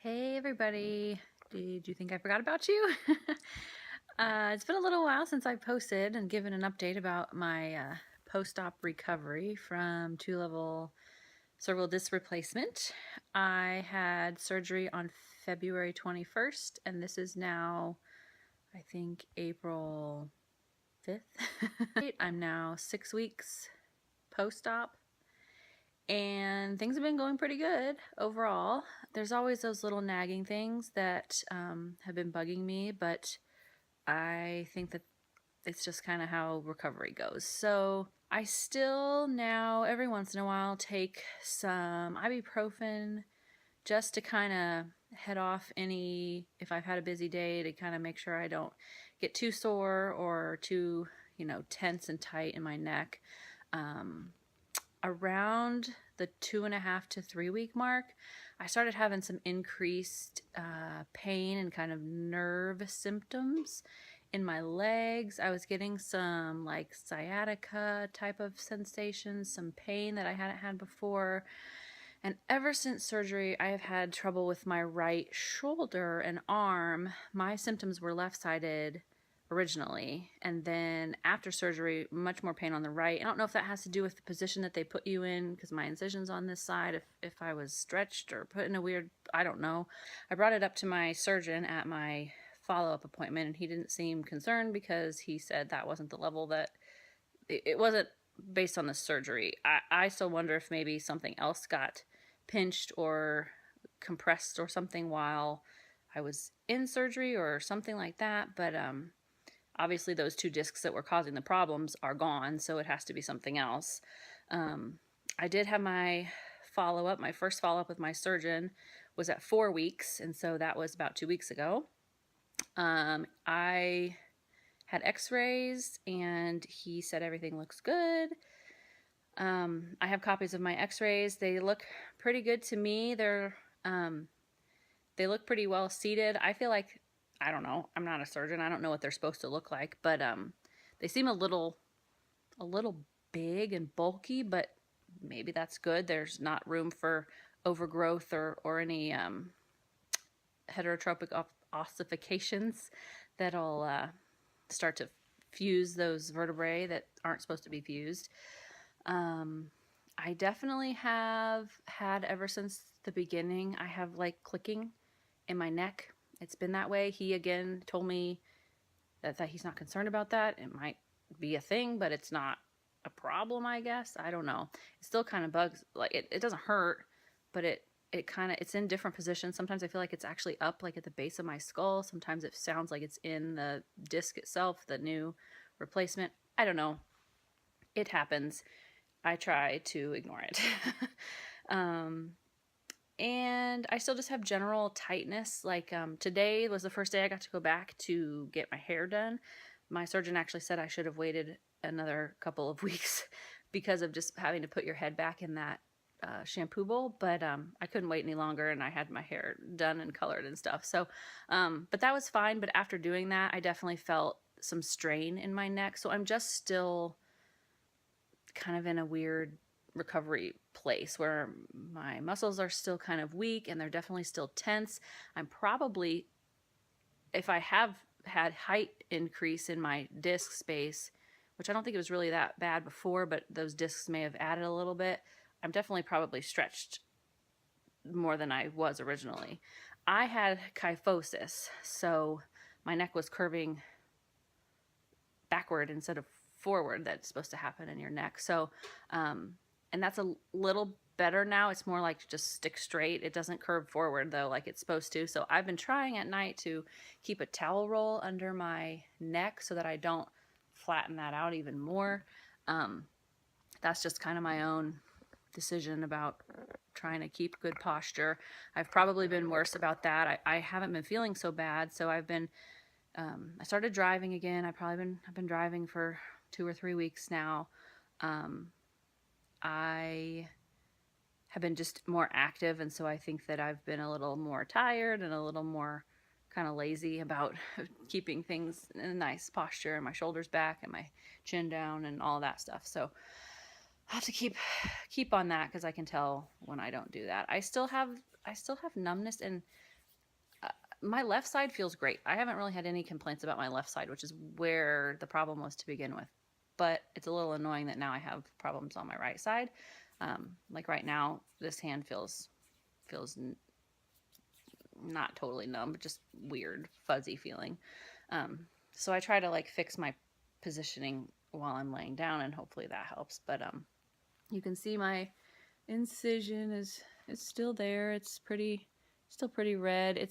Hey everybody, did you think I forgot about you? It's been a little while since I posted and given an update about my post-op recovery from 2-level cervical disc replacement. I had surgery on February 21st and this is now, I think, April 5th. I'm now 6 weeks post-op. And things have been going pretty good overall. There's always those little nagging things that have been bugging me, but I think that it's just kind of how recovery goes. So I still now, every once in a while, take some ibuprofen just to kind of head off if I've had a busy day, to kind of make sure I don't get too sore or too, tense and tight in my neck. Around the 2.5 to 3 week mark, I started having some increased pain and kind of nerve symptoms in my legs. I was getting some like sciatica type of sensations, some pain that I hadn't had before. And ever since surgery, I have had trouble with my right shoulder and arm. My symptoms were left-sided originally, and then after surgery, much more pain on the right. I don't know if that has to do with the position that they put you in, because my incision's on this side, if I was stretched or put in a weird, I don't know. I brought it up to my surgeon at my follow-up appointment, and he didn't seem concerned because he said that wasn't the level that, it wasn't based on the surgery. I still wonder if maybe something else got pinched or compressed or something while I was in surgery or something like that, but obviously those 2 discs that were causing the problems are gone, so it has to be something else. I did have my follow-up. My first follow-up with my surgeon was at 4 weeks, and so that was about 2 weeks ago. I had x-rays, and he said everything looks good. I have copies of my x-rays. They look pretty good to me. They look pretty well seated. I feel like, I don't know, I'm not a surgeon. I don't know what they're supposed to look like, but they seem a little big and bulky, but maybe that's good. There's not room for overgrowth or any heterotropic ossifications that'll start to fuse those vertebrae that aren't supposed to be fused. I definitely have had, ever since the beginning, I have like clicking in my neck. It's been that way. He again told me that he's not concerned about that. It might be a thing, but it's not a problem, I guess. I don't know. It still kind of bugs. Like it doesn't hurt, but it's in different positions. Sometimes I feel like it's actually up, like at the base of my skull. Sometimes it sounds like it's in the disc itself, the new replacement. I don't know. It happens. I try to ignore it. And I still just have general tightness. Like today was the first day I got to go back to get my hair done. My surgeon actually said I should have waited another couple of weeks because of just having to put your head back in that shampoo bowl, but I couldn't wait any longer, and I had my hair done and colored and stuff. So, but that was fine. But after doing that, I definitely felt some strain in my neck. So I'm just still kind of in a weird recovery place where my muscles are still kind of weak and they're definitely still tense. I'm probably, if I have had height increase in my disc space, which I don't think it was really that bad before, but those discs may have added a little bit, I'm definitely probably stretched more than I was originally. I had kyphosis, so my neck was curving backward instead of forward. That's supposed to happen in your neck. So, and that's a little better now. It's more like just stick straight. It doesn't curve forward though, like it's supposed to. So I've been trying at night to keep a towel roll under my neck so that I don't flatten that out even more. That's just kind of my own decision about trying to keep good posture. I've probably been worse about that. I haven't been feeling so bad. So I've been, I started driving again. I've been driving for 2 or 3 weeks now. I have been just more active, and so I think that I've been a little more tired and a little more kind of lazy about keeping things in a nice posture, and my shoulders back and my chin down and all that stuff. So I have to keep on that, because I can tell when I don't do that. I still have numbness in My left side feels great. I haven't really had any complaints about my left side, which is where the problem was to begin with. But it's a little annoying that now I have problems on my right side. Like right now, this hand feels not totally numb, but just weird, fuzzy feeling. So I try to like fix my positioning while I'm laying down, and hopefully that helps. But you can see my incision is still there. It's still pretty red.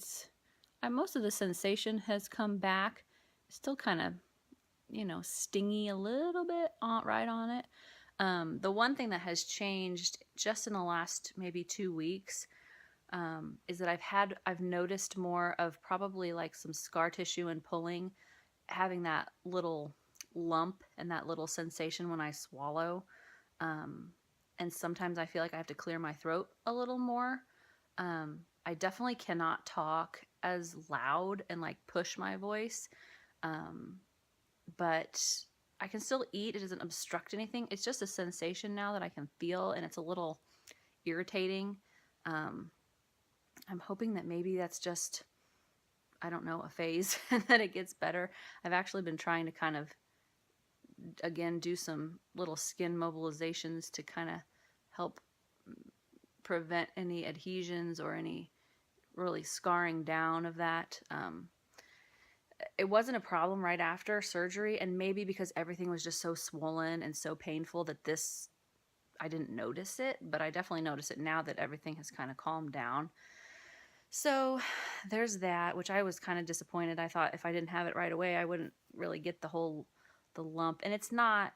Most of the sensation has come back. It's still kind of, stingy a little bit right on it. The one thing that has changed just in the last maybe 2 weeks is that I've noticed more of probably like some scar tissue and pulling, having that little lump and that little sensation when I swallow. And sometimes I feel like I have to clear my throat a little more. I definitely cannot talk as loud and like push my voice. But I can still eat. It doesn't obstruct anything. It's just a sensation now that I can feel, and it's a little irritating. I'm hoping that maybe that's just, I don't know, a phase and that it gets better. I've actually been trying to kind of, again, do some little skin mobilizations to kind of help prevent any adhesions or any really scarring down of that. It wasn't a problem right after surgery, and maybe because everything was just so swollen and so painful that I didn't notice it, but I definitely notice it now that everything has kind of calmed down. So there's that, which I was kind of disappointed. I thought if I didn't have it right away, I wouldn't really get the lump. And it's not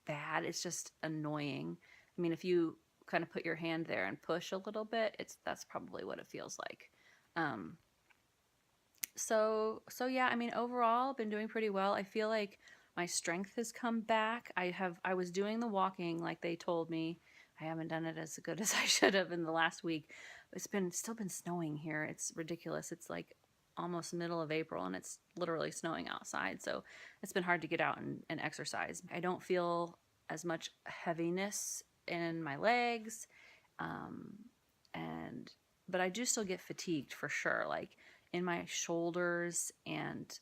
bad, it's just annoying. I mean, if you kind of put your hand there and push a little bit, that's probably what it feels like. So yeah, I mean, overall, I've been doing pretty well. I feel like my strength has come back. I was doing the walking like they told me. I haven't done it as good as I should have in the last week. It's still been snowing here. It's ridiculous. It's like almost middle of April and it's literally snowing outside. So it's been hard to get out and exercise. I don't feel as much heaviness in my legs. But I do still get fatigued for sure. Like in my shoulders and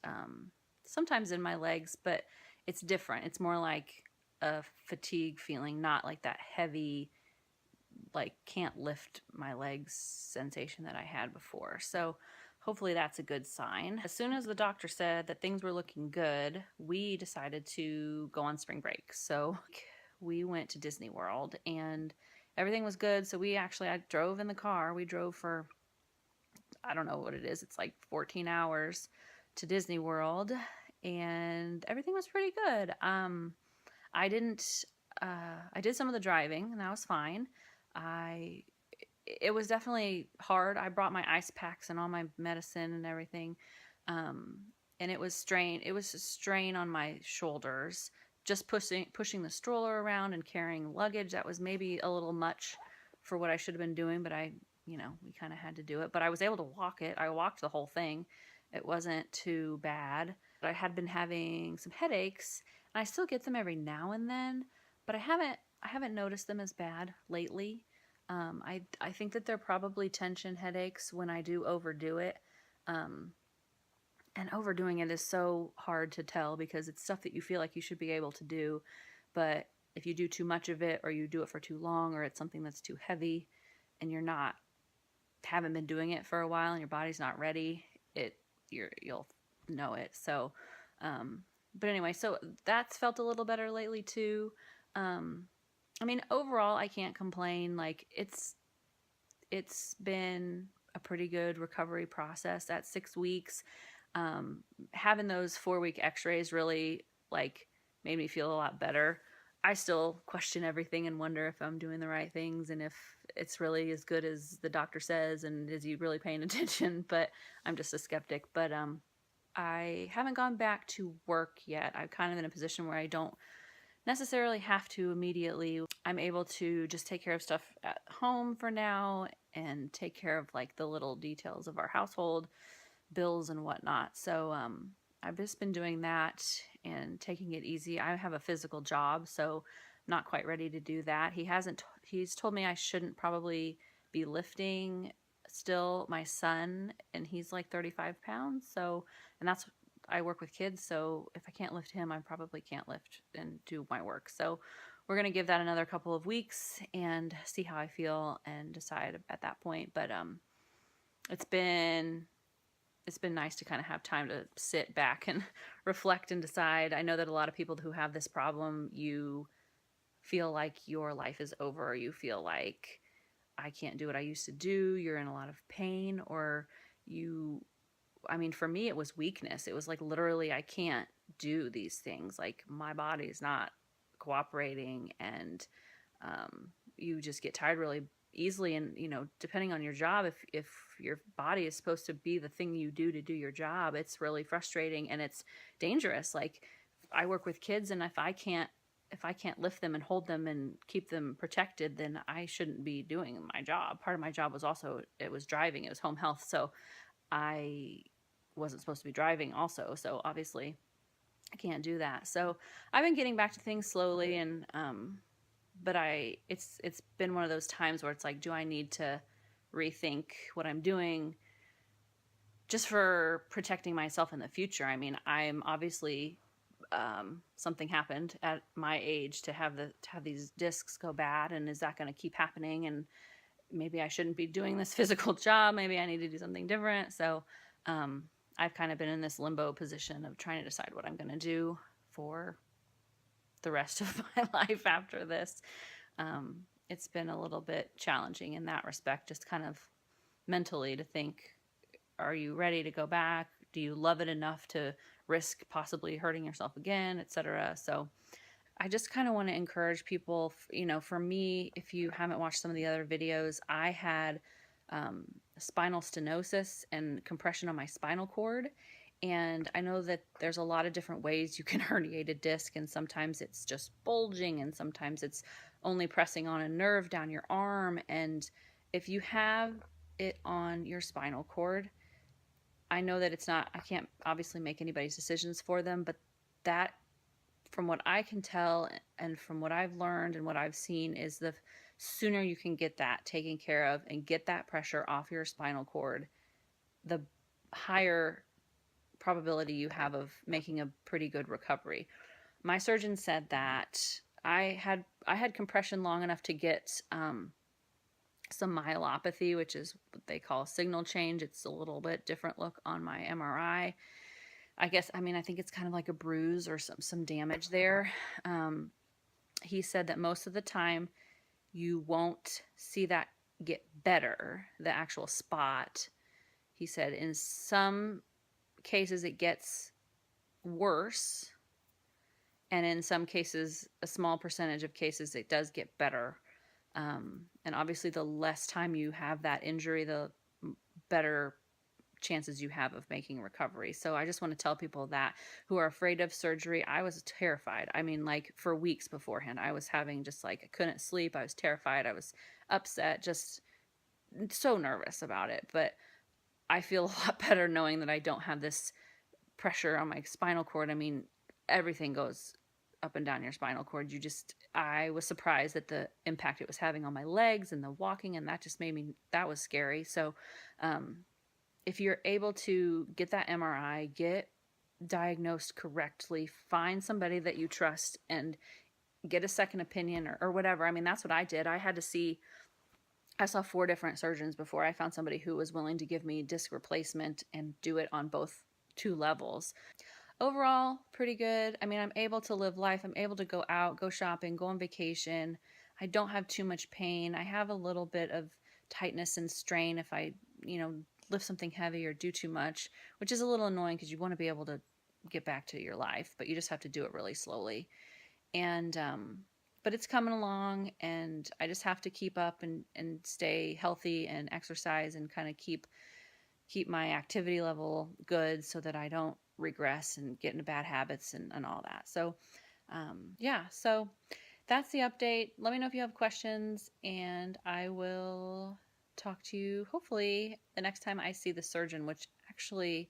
sometimes in my legs, but it's different. It's more like a fatigue feeling, not like that heavy, like can't lift my legs sensation that I had before. So hopefully that's a good sign. As soon as the doctor said that things were looking good, we decided to go on spring break. So we went to Disney World and everything was good. So I drove in the car. We drove for, I don't know what it is. It's like 14 hours to Disney World and everything was pretty good. I did some of the driving and that was fine. It was definitely hard. I brought my ice packs and all my medicine and everything. And it was a strain on my shoulders, just pushing the stroller around and carrying luggage. That was maybe a little much for what I should have been doing, but we kind of had to do it. But I was able to walk it. I walked the whole thing. It wasn't too bad. But I had been having some headaches, and I still get them every now and then, but I haven't noticed them as bad lately. I think that they're probably tension headaches when I do overdo it. And overdoing it is so hard to tell because it's stuff that you feel like you should be able to do, but if you do too much of it or you do it for too long or it's something that's too heavy and haven't been doing it for a while and your body's not ready, you'll know it. So, but anyway, so that's felt a little better lately too. I mean, overall, I can't complain. Like it's been a pretty good recovery process at 6 weeks. Having those 4-week x-rays really like made me feel a lot better. I still question everything and wonder if I'm doing the right things and if it's really as good as the doctor says and is he really paying attention, but I'm just a skeptic. But I haven't gone back to work yet. I'm kind of in a position where I don't necessarily have to immediately. I'm able to just take care of stuff at home for now and take care of like the little details of our household, bills and whatnot. So I've just been doing that and taking it easy. I have a physical job, so I'm not quite ready to do that. He's told me I shouldn't probably be lifting still my son, and he's like 35 pounds. So, and that's, I work with kids. So if I can't lift him, I probably can't lift and do my work. So we're going to give that another couple of weeks and see how I feel and decide at that point. But, it's been nice to kind of have time to sit back and reflect and decide. I know that a lot of people who have this problem, you feel like your life is over. You feel like I can't do what I used to do. You're in a lot of pain, or you, I mean, for me, it was weakness. It was like literally, I can't do these things. Like my body's not cooperating, and you just get tired really easily. And depending on your job, if your body is supposed to be the thing you do to do your job, it's really frustrating and it's dangerous. Like I work with kids, and if I can't lift them and hold them and keep them protected, then I shouldn't be doing my job. Part of my job was also, it was driving, it was home health, so I wasn't supposed to be driving also, so obviously I can't do that. So I've been getting back to things slowly, and but it's been one of those times where it's like, do I need to rethink what I'm doing just for protecting myself in the future? I mean, I'm obviously, something happened at my age to have these discs go bad, and is that going to keep happening? And maybe I shouldn't be doing this physical job. Maybe I need to do something different. So I've kind of been in this limbo position of trying to decide what I'm going to do for the rest of my life after this. It's been a little bit challenging in that respect, just kind of mentally to think, are you ready to go back? Do you love it enough to risk possibly hurting yourself again, etc.? So I just kind of want to encourage people, for me, if you haven't watched some of the other videos, I had spinal stenosis and compression on my spinal cord. And I know that there's a lot of different ways you can herniate a disc, and sometimes it's just bulging, and sometimes it's only pressing on a nerve down your arm. And if you have it on your spinal cord, I know that it's not, I can't obviously make anybody's decisions for them, but that, from what I can tell and from what I've learned and what I've seen, is the sooner you can get that taken care of and get that pressure off your spinal cord, the higher probability you have of making a pretty good recovery. My surgeon said that I had compression long enough to get some myelopathy, which is what they call signal change. It's a little bit different look on my MRI. I guess, I mean, I think it's kind of like a bruise or some damage there. He said that most of the time you won't see that get better, the actual spot. He said in some cases it gets worse, and in some cases, a small percentage of cases, it does get better. And obviously the less time you have that injury, the better chances you have of making recovery. So I just want to tell people that who are afraid of surgery. I was terrified. I mean, like for weeks beforehand, I was having just like, I couldn't sleep. I was terrified. I was upset, just so nervous about it. But I feel a lot better knowing that I don't have this pressure on my spinal cord. I mean, everything goes up and down your spinal cord. I was surprised at the impact it was having on my legs and the walking, and that just made me, that was scary. So, if you're able to get that MRI, get diagnosed correctly, find somebody that you trust and get a second opinion or whatever. I mean, that's what I did. I saw 4 different surgeons before I found somebody who was willing to give me disc replacement and do it on both 2 levels. Overall, pretty good. I mean, I'm able to live life. I'm able to go out, go shopping, go on vacation. I don't have too much pain. I have a little bit of tightness and strain if I, lift something heavy or do too much, which is a little annoying because you want to be able to get back to your life, but you just have to do it really slowly. And, but it's coming along, and I just have to keep up and stay healthy and exercise and kind of keep my activity level good so that I don't regress and get into bad habits and all that. So, yeah, so that's the update. Let me know if you have questions, and I will talk to you hopefully the next time I see the surgeon, which actually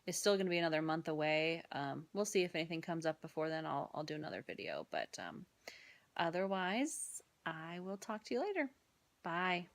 is still going to be another month away. We'll see if anything comes up before then. I'll do another video, but otherwise I will talk to you later. Bye.